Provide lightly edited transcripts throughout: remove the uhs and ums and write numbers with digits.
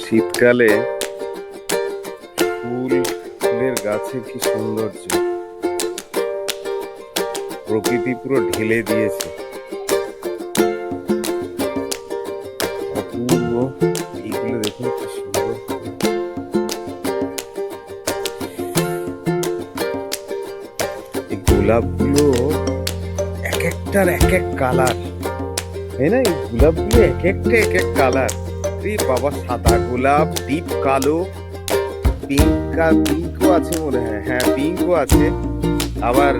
শীতকালে ফুলের গাছের কি সৌন্দর্য, প্রকৃতি পুরো ঢেলে দিয়েছে। অপূর্ব, এইগুলো দেখুন কি সুন্দর। এই গোলাপগুলো এক একটার এক এক কালার, তাই না? এই গোলাপগুলো এক একটা এক এক কালার। বাবা, সাদা গোলাপ, ডিপ কালো, পিঙ্কও আছে মনে হয়। হ্যাঁ, পিঙ্কও আছে, আবার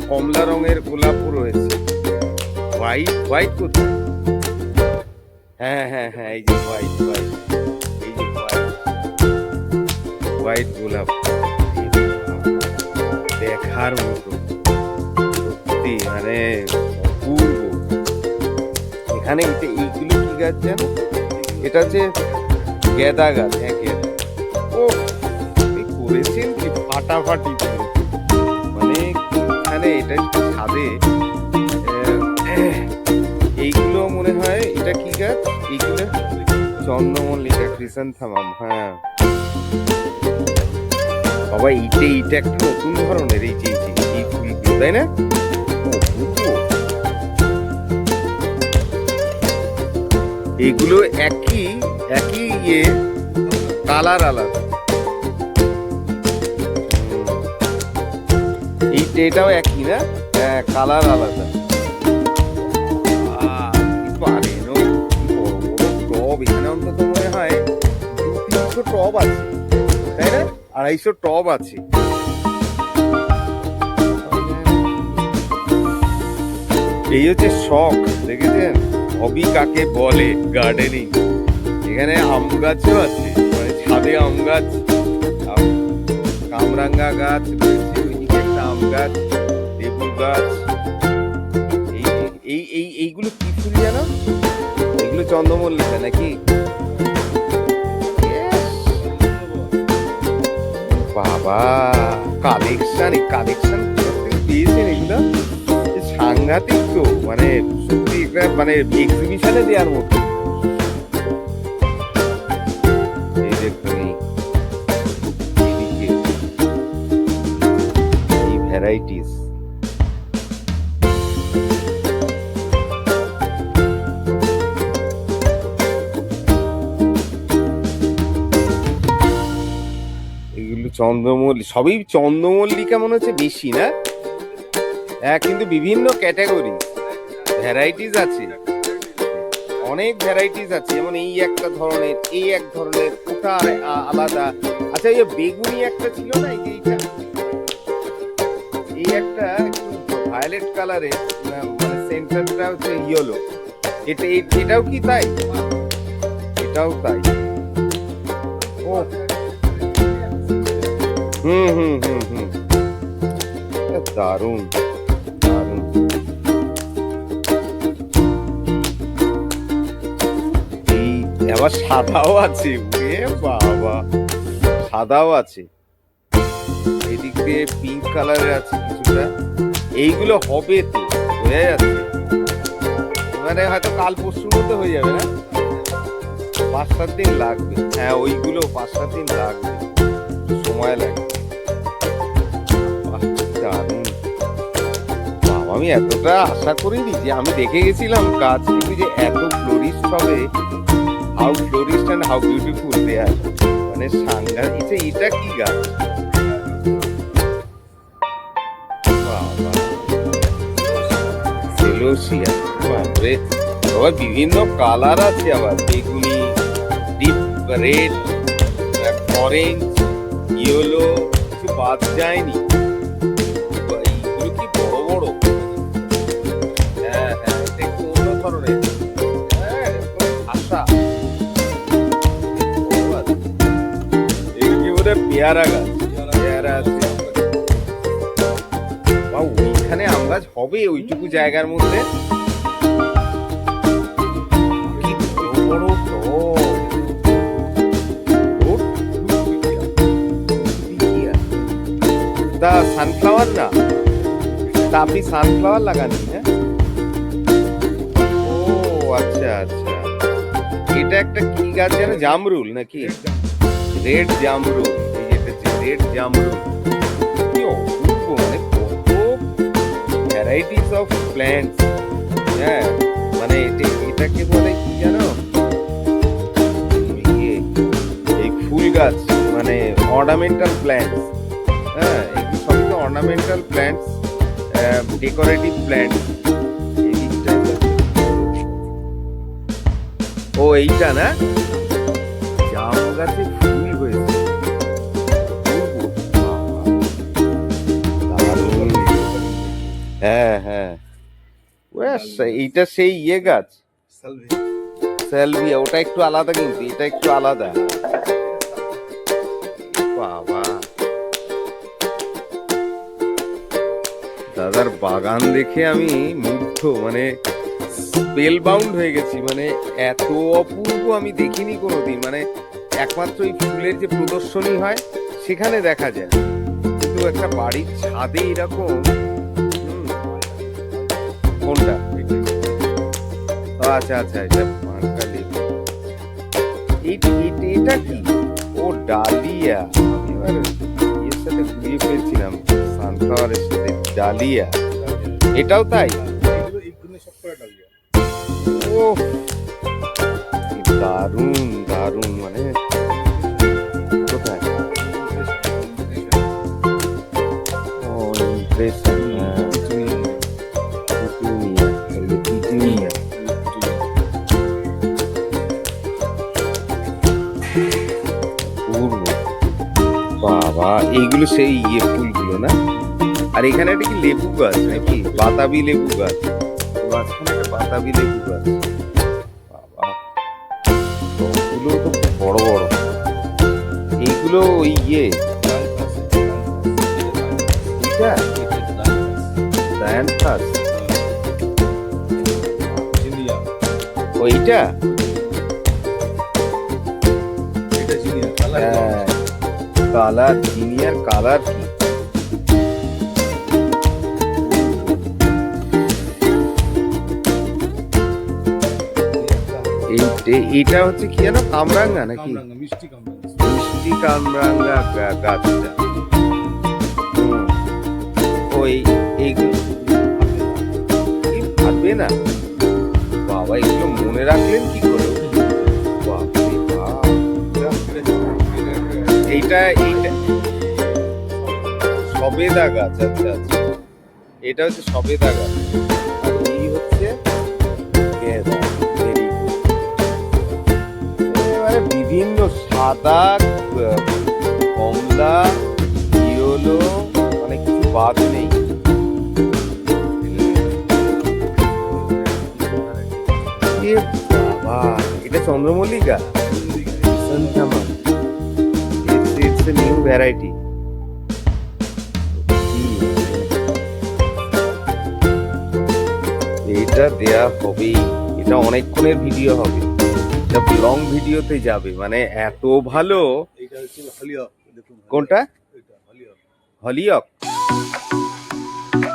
কমলা রঙের গোলাপও রয়েছে। হোয়াইট কোথায়? হ্যাঁ হ্যাঁ হ্যাঁ, এই যে হোয়াইট, এই যে হোয়াইট গোলাপ, দেখার মতো সত্যি, মানে অপূর্ব। এখানে এইগুলো কি গাছ জানো? এটা হচ্ছে গেঁদা গাছ। হ্যাঁ, গেঁদা। ও করেছেন কি ফাটাফাটি, মানে এখানে এটা ছাদে এইগুলো মনে হয় এটা কি গাছ? এইগুলো চন্দ্রমল্লিকা, ক্রিসান্থামাম। হ্যাঁ বাবা, এইটা একটা নতুন ধরনের এই ফুলগুলো, তাই না? এইগুলো একই ইয়ে, কালার আলাদা। এটাও একই না? হ্যাঁ, কালার আলাদা। টব এখানে অন্তত মনে হয় 200-300 টব আছে, তাই না? 250 টব আছে। এই হচ্ছে শখ, দেখেছেন? হবি কাকে বলে, গার্ডেনিং। এখানে আম গাছও আছে, মানে ছাদে আম গাছ, কামরাঙ্গা গাছ রয়েছে, একটা আম গাছ, লেবু গাছ। এইগুলো কি ফুল জানো? এগুলো চন্দ্রমল্লিকা নাকি? বাবা, কালেকশন দিয়েছেন এগুলো, সাংঘাতিক তো, মানে সত্যি মানে এক্সিবিশনে দেওয়ার মতো। এই দেখুন, এই ভ্যারাইটিস। এগুলো সবই চন্দ্রমল্লিকা মনে হচ্ছে বেশি, না? হ্যাঁ, কিন্তু বিভিন্ন ক্যাটাগরি ভ্যারাইটিস আছে, অনেক ভ্যারাইটিস আছে। যেমন এই একটা ধরনের, এই এক ধরনের, ওটা আলাদা। আচ্ছা, এই বেগুনি একটা ছিল না, এই একটা ভায়োলেট কালারের, মানে সেন্টারটা হচ্ছে ইয়েলো। এটাও কি তাই? এটাও তাই। ও হুম, দারুণ। আবার সাদাও আছে, বাবা, সাদাও আছে। এদিক দিয়ে পিঙ্ক কালারের আছে কিছুটা। এইগুলো হবে তো, বোঝা যাচ্ছে, মানে হয়তো কাল পরশুর মধ্যে হয়ে যাবে, না? 5-7 দিন লাগবে। হ্যাঁ, ওইগুলো 5-7 দিন লাগবে, সময় লাগবে। দারুণ। আমি এতটা আশা করিনি, যে আমি দেখে গেছিলাম গাছ, কিন্তু যে এত ফ্লোরিস্ট হবে, how florist and how beautiful they are, মানে সাংঘাতিক। এটা কি গাছ? সেলোসিয়া, বাপরে। আবার বিভিন্ন কালার আছে, আবার বেগুনি, ডিপ রেড, অরেঞ্জ, ইয়েলো, কিছু বাদ যায়নি। এইগুলো কি বড় বড়। হ্যাঁ হ্যাঁ, দেখো অন্য ধরনের। হ্যাঁ, আশা। পেয়ারা গাছ, পেয়ারা আছে। ওইখানে আম গাছ হবে ওইটুকু জায়গার মধ্যে? কি বড় তা সানফ্লাওয়ার না? তা আপনি সানফ্লাওয়ার লাগান? হ্যাঁ, ও আচ্ছা আচ্ছা। এটা একটা কি গাছ জানো, জামরুল নাকি? রেড জামরুল, এই যেটা রেড জামরুল, কি অপূর্ব, মানে কত ভ্যারাইটিস অফ প্ল্যান্টস। হ্যাঁ, মানে এটাকে বলে কি জানো, এই ফুল গাছ, মানে অর্নামেন্টাল প্ল্যান্টস। হ্যাঁ, এগুলো সবই তো অর্নামেন্টাল প্ল্যান্টস, ডেকোরেটিভ প্ল্যান্টস। ও এইটা না, জাম গাছে ফুল হয়েছে। হ্যাঁ হ্যাঁ, এইটা সেই ইয়ে গাছ, স্যালভিয়া। ওটা একটু আলাদা, কিন্তু এটা একটু আলাদা। বাবা, দাদার বাগান দেখে আমি মুগ্ধ, মানে স্পেল বাউন্ড হয়ে গেছি। মানে এত অপূর্ব আমি দেখিনি কোনোদিন। মানে একমাত্র এই ফুলের যে প্রদর্শনী হয় সেখানে দেখা যায়, কিন্তু একটা বাড়ির ছাদে এরকম। কোনটা? আচ্ছা আচ্ছা, এটা পানকা লেবু। এটা কি? ও ডালিয়া। আমি এবার এর সাথে ঘুরিয়ে ফেলছিলাম, সানফ্লাওয়ারের সাথে ডালিয়া। এটাও তাই? ও দারুণ দারুণ, মানে কোথায়? ও ইমপ্রেশন, বাবা, এইগুলো সেই ইয়ে ফুলগুলো না? আর এখানে একটা কি লেবু গাছ নাকি, বাতাবি লেবু গাছ, মাঝখানে একটা বাতাবি লেবু গাছ। বাবা, ওগুলো তো বড় বড়। এইগুলো ওই ইয়ে, ডায়ান্থাস, ওইটা কালার, জিনিয়ার কালার কি? এইটা হচ্ছে কি জানো, কামরাঙ্গা নাকি? মিষ্টি কামরাঙ্গা গাছটা। ওই এইগুলো ভাববে না বাবা, এগুলো মনে রাখলেন কি করে? এইটা এইটা সবেদা গাছ। আচ্ছা আচ্ছা, এটা হচ্ছে সবেদা গাছ, আর এই হচ্ছে গেঁদা। এবারে বিভিন্ন সাদা, কমলা, ইয়েলো, মানে কিছু বাদ নেই। বাবা, এটা চন্দ্রমল্লিকা, নিউ ভ্যারাইটি। এটা দেয়া হবেই, এটা অনেকক্ষণের ভিডিও হবে, এটা লং ভিডিওতে যাবে, মানে এত ভালো। কোনটা? হলিয়ক।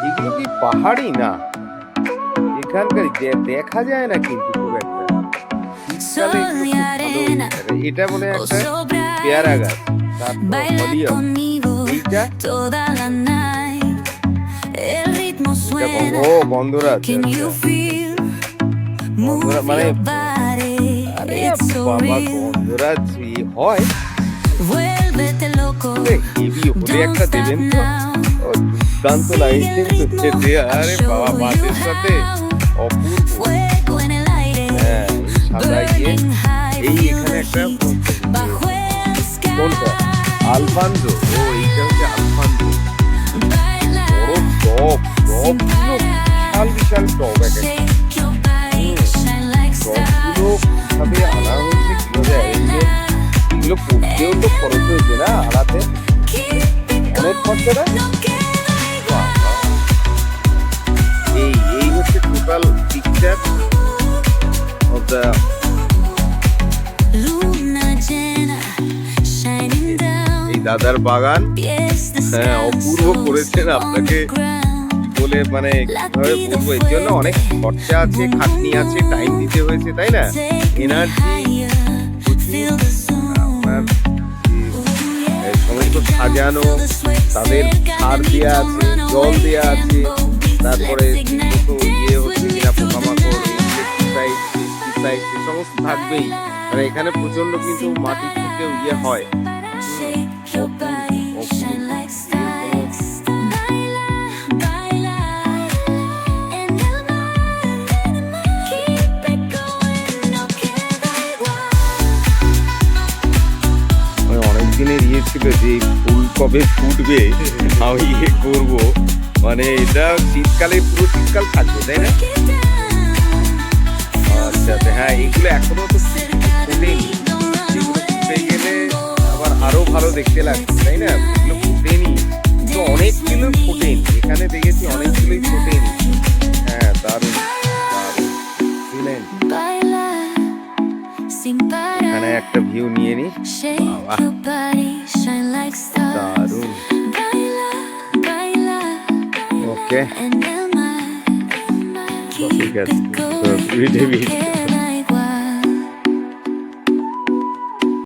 এগুলো কি পাহাড়ি না? এখানকার দেখা যায় না কিন্তু খুব একটা। এটা মনে হয় একটা পেয়ারা গাছ। ও বন্ধুরা, মানে বাবা, গন্ধরাজ হয় একটা দেবেন তো, দুর্দান্ত লাগছে। আরে বাবা, মাছের সাথে অপূর্ব। হ্যাঁ, সাদা গিয়ে এই এখানে একটা কোনটা? আলফানজো। ও এইটা হচ্ছে আলফানজো। বড় টপ, টপগুলো বিশাল বিশাল টপ। টপগুলো কিভাবে আনা হয়েছে, কিভাবে এগুলো করতেও তো খরচ হয়েছে না, আনাতে অনেক খরচা না? এই হচ্ছে টোটাল পিকচার অফ দ্য দাদার বাগান। হ্যাঁ, অপূর্ব করেছেন, আপনাকে বলে মানে কিভাবে বলবো, এর জন্য অনেক খরচা আছে, খাটনি আছে, টাইম দিতে হয়েছে, তাই না? এনার্জি আপনার সমস্ত সাজানো, তাদের সার দেওয়া আছে, জল দেওয়া আছে, তারপরে ঠিকমতো ইয়ে হচ্ছে কিনা পোকামাকড়, ইনসেক্টিসাইড, পেস্টিসাইড সে সমস্ত থাকবেই। মানে এখানে প্রচন্ড কিন্তু মাটি থেকে ইয়ে হয়। অনেক দিনের ইয়ে ছিল যে এই ফুল কবে ফুটবে, আমি ইয়ে করবো, মানে এটা শীতকালে পুরো শীতকাল থাকবে, তাই না? আচ্ছা আচ্ছা, হ্যাঁ এগুলো এখনো তো ফুটেনি, এগুলো ফুটে গেলে আবার আরো ভালো দেখতে লাগছে, তাই না? এগুলো ফুটেনি তো, অনেকগুলো ফোটেনি, এখানে দেখেছি অনেকগুলোই ফোটেনি। হ্যাঁ দারুণ দারুণ, এক্সিলেন্ট। এখানে একটা ভিউ নিয়ে নি, দারুণ। ওকে ঠিক আছে,